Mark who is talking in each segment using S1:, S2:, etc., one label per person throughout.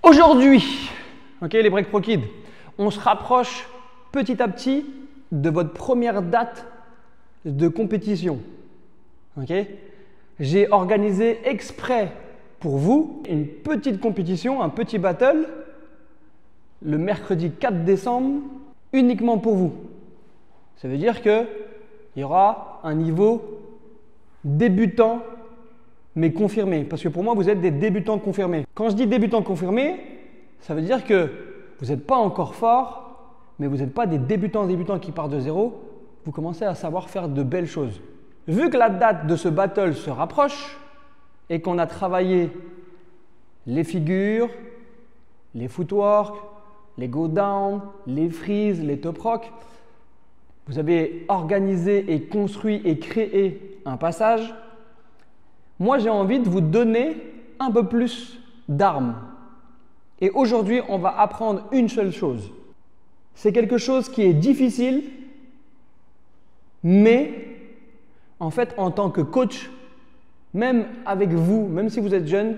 S1: Aujourd'hui, ok, les Break Pro Kids, on se rapproche petit à petit de votre première date de compétition. Ok, j'ai organisé exprès pour vous une petite compétition, un petit battle, le mercredi 4 décembre, uniquement pour vous. Ça veut dire qu'il y aura un niveau débutant mais confirmé. Parce que pour moi, vous êtes des débutants confirmés. Quand je dis débutants confirmés, ça veut dire que vous n'êtes pas encore fort, mais vous n'êtes pas des débutants qui partent de zéro. Vous commencez à savoir faire de belles choses. Vu que la date de ce battle se rapproche et qu'on a travaillé les figures, les footwork, les go down, les freeze, les top rock, vous avez organisé et construit et créé un passage. Moi, j'ai envie de vous donner un peu plus d'armes. Et aujourd'hui, on va apprendre une seule chose. C'est quelque chose qui est difficile, mais en fait, en tant que coach, même avec vous, même si vous êtes jeune,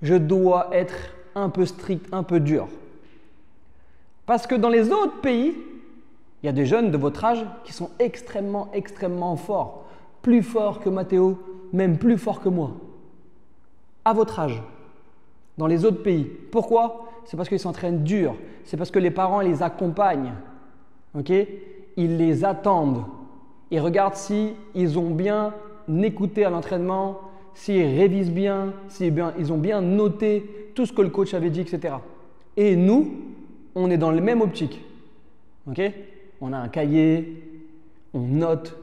S1: je dois être un peu strict, un peu dur. Parce que dans les autres pays, il y a des jeunes de votre âge qui sont extrêmement forts. Plus forts que Mathéo, même plus forts que moi. À votre âge, dans les autres pays. Pourquoi? C'est parce qu'ils s'entraînent dur. C'est parce que les parents les accompagnent. Okay? Ils les attendent. Ils regardent s'ils ont bien écouté à l'entraînement, s'ils révisent bien, ils ont bien noté tout ce que le coach avait dit, etc. Et nous, on est dans les mêmes optiques. Okay? On a un cahier, on note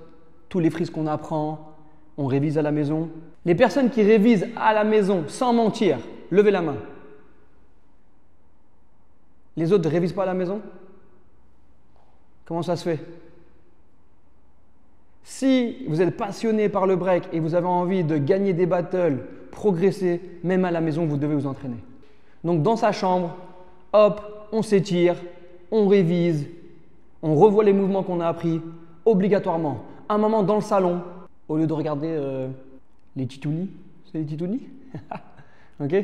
S1: tous les frises qu'on apprend, on révise à la maison. Les personnes qui révisent à la maison sans mentir, levez la main. Les autres ne révisent pas à la maison? Comment ça se fait? Si vous êtes passionné par le break et vous avez envie de gagner des battles, progresser, même à la maison, vous devez vous entraîner. Donc dans sa chambre, hop, on s'étire, on révise, on revoit les mouvements qu'on a appris, obligatoirement. Un moment dans le salon, au lieu de regarder les titounis. C'est les titounis? Ok.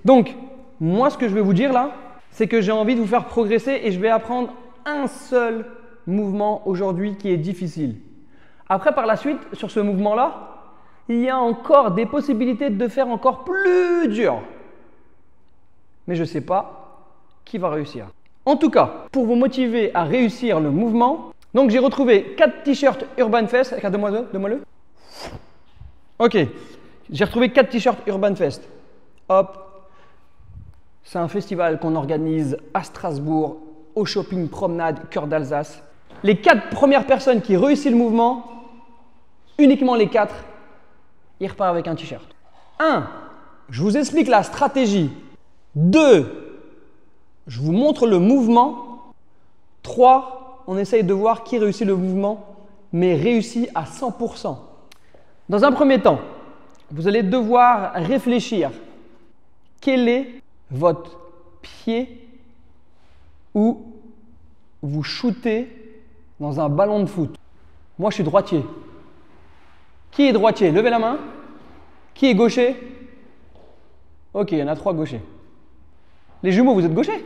S1: Donc, moi, ce que je vais vous dire là, c'est que j'ai envie de vous faire progresser et je vais apprendre un seul mouvement aujourd'hui qui est difficile. Après, par la suite, sur ce mouvement-là, il y a encore des possibilités de faire encore plus dur. Mais je ne sais pas qui va réussir. En tout cas, pour vous motiver à réussir le mouvement, donc j'ai retrouvé 4 t-shirts Urban Fest. Donne-moi-le. Ok. J'ai retrouvé 4 t-shirts Urban Fest. Hop. C'est un festival qu'on organise à Strasbourg, au shopping Promenade, cœur d'Alsace. Les 4 premières personnes qui réussissent le mouvement, uniquement les 4, ils repartent avec un t-shirt. 1. Je vous explique la stratégie. 2. Je vous montre le mouvement. 3. On essaye de voir qui réussit le mouvement, mais réussit à 100%. Dans un premier temps, vous allez devoir réfléchir. Quel est votre pied où vous shootez dans un ballon de foot? Moi, je suis droitier. Qui est droitier? Levez la main. Qui est gaucher? Ok, il y en a 3 gauchers. Les jumeaux, vous êtes gauchers?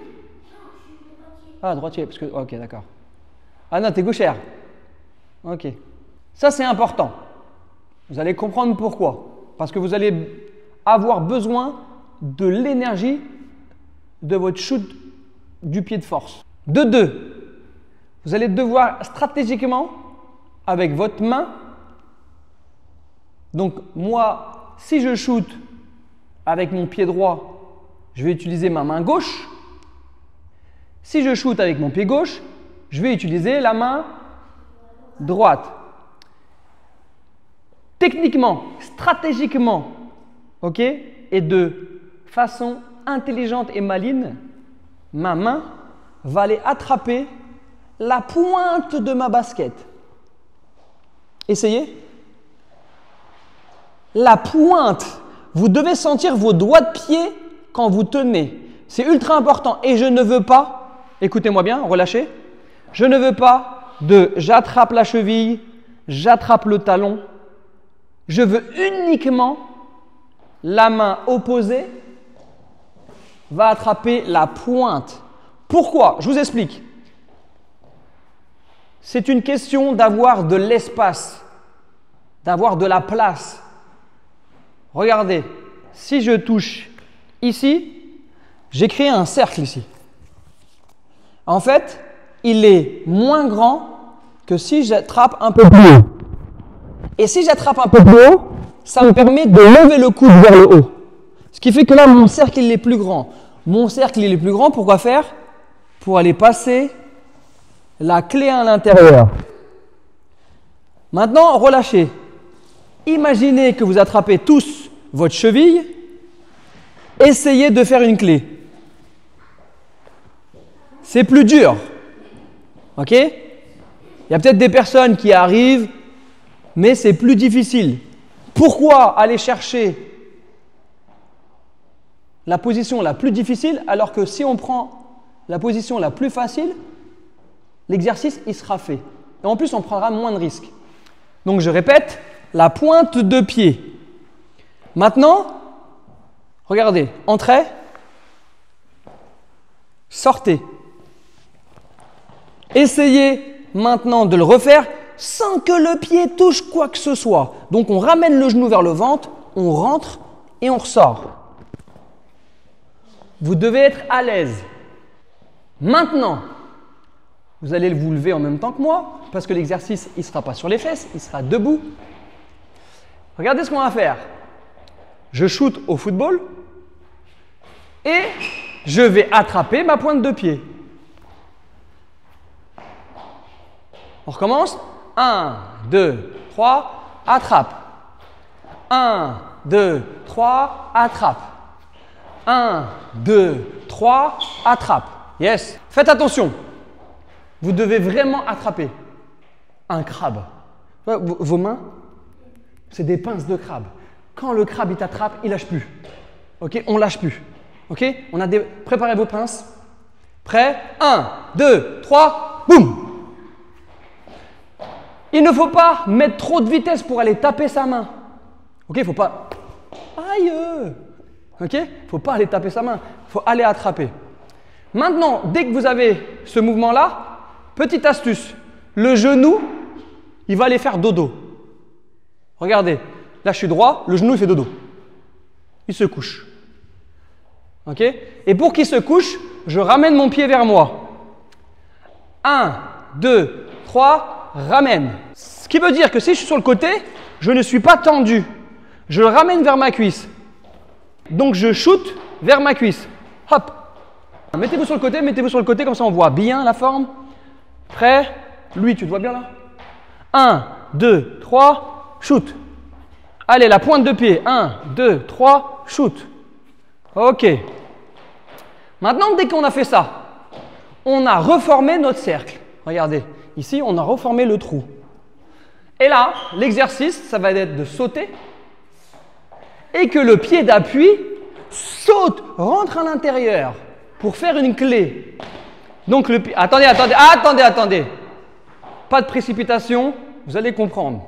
S1: Ah, droitier, parce que… Ok, d'accord. Ah non, t'es gauchère. Ok. Ça, c'est important. Vous allez comprendre pourquoi. Parce que vous allez avoir besoin de l'énergie de votre shoot du pied de force. De 2, vous allez devoir stratégiquement, avec votre main, donc moi, si je shoot avec mon pied droit, je vais utiliser ma main gauche. Si je shoot avec mon pied gauche, je vais utiliser la main droite. Techniquement, stratégiquement, ok, et de façon intelligente et maligne, ma main va aller attraper la pointe de ma basket. Essayez. La pointe. Vous devez sentir vos doigts de pied quand vous tenez. C'est ultra important. Et je ne veux pas, écoutez-moi bien, relâchez. Je ne veux pas de j'attrape la cheville, j'attrape le talon. Je veux uniquement la main opposée va attraper la pointe. Pourquoi? Je vous explique. C'est une question d'avoir de l'espace, d'avoir de la place. Regardez, si je touche ici, j'ai créé un cercle ici. En fait, il est moins grand que si j'attrape un peu plus haut. Et si j'attrape un peu plus haut, ça me permet de lever le coude vers le haut. Ce qui fait que là, mon cercle, il est plus grand. Mon cercle, il est plus grand, pourquoi faire? Pour aller passer la clé à l'intérieur. Maintenant, relâchez. Imaginez que vous attrapez tous votre cheville. Essayez de faire une clé. C'est plus dur. Ok? Il y a peut-être des personnes qui arrivent, mais c'est plus difficile. Pourquoi aller chercher la position la plus difficile alors que si on prend la position la plus facile, l'exercice il sera fait. Et en plus, on prendra moins de risques. Donc, je répète, la pointe de pied. Maintenant, regardez, entrez, sortez. Essayez maintenant de le refaire sans que le pied touche quoi que ce soit. Donc, on ramène le genou vers le ventre, on rentre et on ressort. Vous devez être à l'aise. Maintenant, vous allez vous lever en même temps que moi parce que l'exercice, il ne sera pas sur les fesses, il sera debout. Regardez ce qu'on va faire. Je shoot au football et je vais attraper ma pointe de pied. On recommence. 1, 2, 3, attrape. 1, 2, 3, attrape. 1, 2, 3, attrape. Yes. Faites attention. Vous devez vraiment attraper un crabe. Vos mains, c'est des pinces de crabe. Quand le crabe il t'attrape, il lâche plus. Ok, on lâche plus. Ok, préparez vos pinces. Prêt? 1, 2, 3, boum. Il ne faut pas mettre trop de vitesse pour aller taper sa main. Ok, il ne faut pas. Aïe. Ok, il ne faut pas aller taper sa main. Il faut aller attraper. Maintenant, dès que vous avez ce mouvement-là, petite astuce, le genou, il va aller faire dodo. Regardez, là je suis droit, le genou il fait dodo. Il se couche. Ok? Et pour qu'il se couche, je ramène mon pied vers moi. 1, 2, 3, ramène. Ce qui veut dire que si je suis sur le côté, je ne suis pas tendu. Je le ramène vers ma cuisse. Donc je shoot vers ma cuisse. Hop. Mettez-vous sur le côté, comme ça on voit bien la forme. Prêt? Lui, tu te vois bien là? 1, 2, 3, shoot. Allez, la pointe de pied. 1, 2, 3, shoot. Ok. Maintenant, dès qu'on a fait ça, on a reformé notre cercle. Regardez, ici, on a reformé le trou. Et là, l'exercice, ça va être de sauter et que le pied d'appui saute, rentre à l'intérieur pour faire une clé. Donc, le pied… Attendez. Pas de précipitation, vous allez comprendre.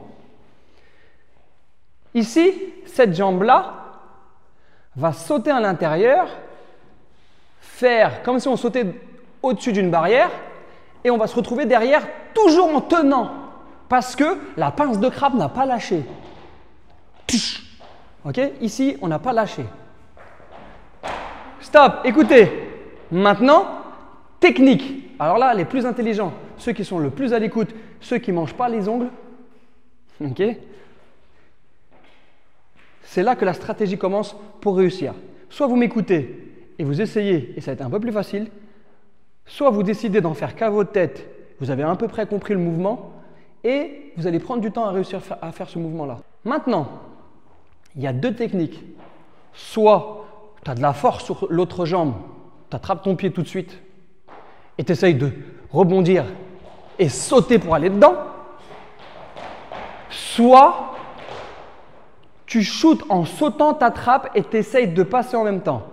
S1: Ici, cette jambe-là va sauter à l'intérieur, faire comme si on sautait au-dessus d'une barrière et on va se retrouver derrière toujours en tenant parce que la pince de crabe n'a pas lâché. Ok? Ici, on n'a pas lâché. Stop, écoutez. Maintenant, technique. Alors là, les plus intelligents, ceux qui sont le plus à l'écoute, ceux qui ne mangent pas les ongles. Ok? C'est là que la stratégie commence pour réussir. Soit vous m'écoutez et vous essayez et ça va être un peu plus facile, soit vous décidez d'en faire qu'à votre tête, vous avez à peu près compris le mouvement et vous allez prendre du temps à réussir à faire ce mouvement-là. Maintenant, il y a deux techniques. Soit tu as de la force sur l'autre jambe, tu attrapes ton pied tout de suite et tu essayes de rebondir et sauter pour aller dedans. Soit tu shootes en sautant, t'attrapes et tu essayes de passer en même temps.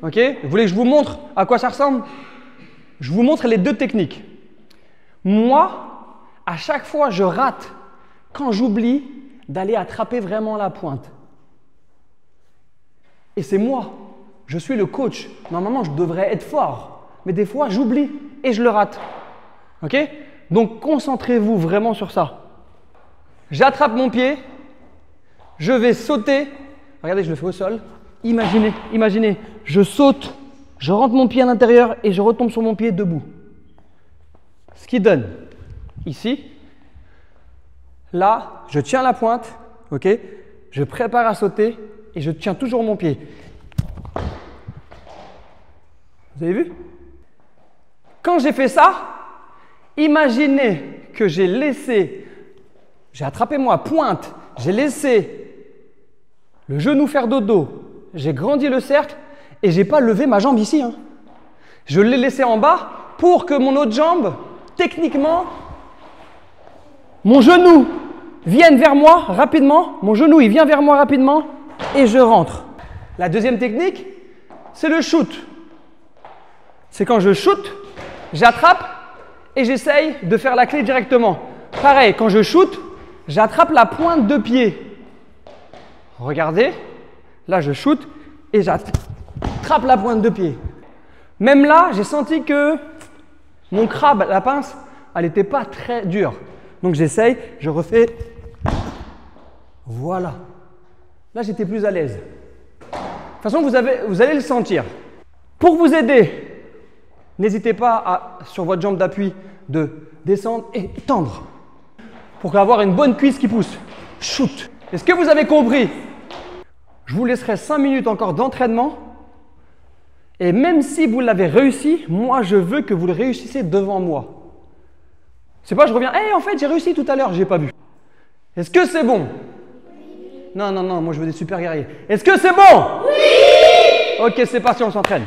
S1: Ok? Vous voulez que je vous montre à quoi ça ressemble? Je vous montre les deux techniques. Moi, à chaque fois, je rate quand j'oublie d'aller attraper vraiment la pointe. Et c'est moi Je suis le coach. Normalement, je devrais être fort. Mais des fois, j'oublie et je le rate. Ok? Donc, concentrez-vous vraiment sur ça. J'attrape mon pied. Je vais sauter. Regardez, je le fais au sol. Imaginez, je saute, je rentre mon pied à l'intérieur et je retombe sur mon pied debout. Ce qui donne ici, là, je tiens la pointe, ok? Je prépare à sauter et je tiens toujours mon pied. Vous avez vu? Quand j'ai fait ça, imaginez que j'ai attrapé ma pointe, j'ai laissé le genou faire dodo, j'ai grandi le cercle et je n'ai pas levé ma jambe ici. Hein. Je l'ai laissé en bas pour que mon autre jambe, techniquement, mon genou vienne vers moi rapidement. Mon genou, il vient vers moi rapidement et je rentre. La deuxième technique, c'est le shoot. C'est quand je shoot, j'attrape et j'essaye de faire la clé directement. Pareil, quand je shoot, j'attrape la pointe de pied. Regardez, là je shoot et j'attrape la pointe de pied. Même là, j'ai senti que mon crabe, la pince, elle n'était pas très dure. Donc j'essaye, je refais. Voilà. Là, j'étais plus à l'aise. De toute façon, vous allez le sentir. Pour vous aider, n'hésitez pas sur votre jambe d'appui de descendre et tendre pour avoir une bonne cuisse qui pousse. Shoot. Est-ce que vous avez compris? Je vous laisserai 5 minutes encore d'entraînement. Et même si vous l'avez réussi, moi, je veux que vous le réussissiez devant moi. C'est pas je reviens, hey, en fait, j'ai réussi tout à l'heure, j'ai pas vu. Est-ce que c'est bon? Non, moi, je veux des super guerriers. Est-ce que c'est bon? Oui! Ok, c'est parti, on s'entraîne.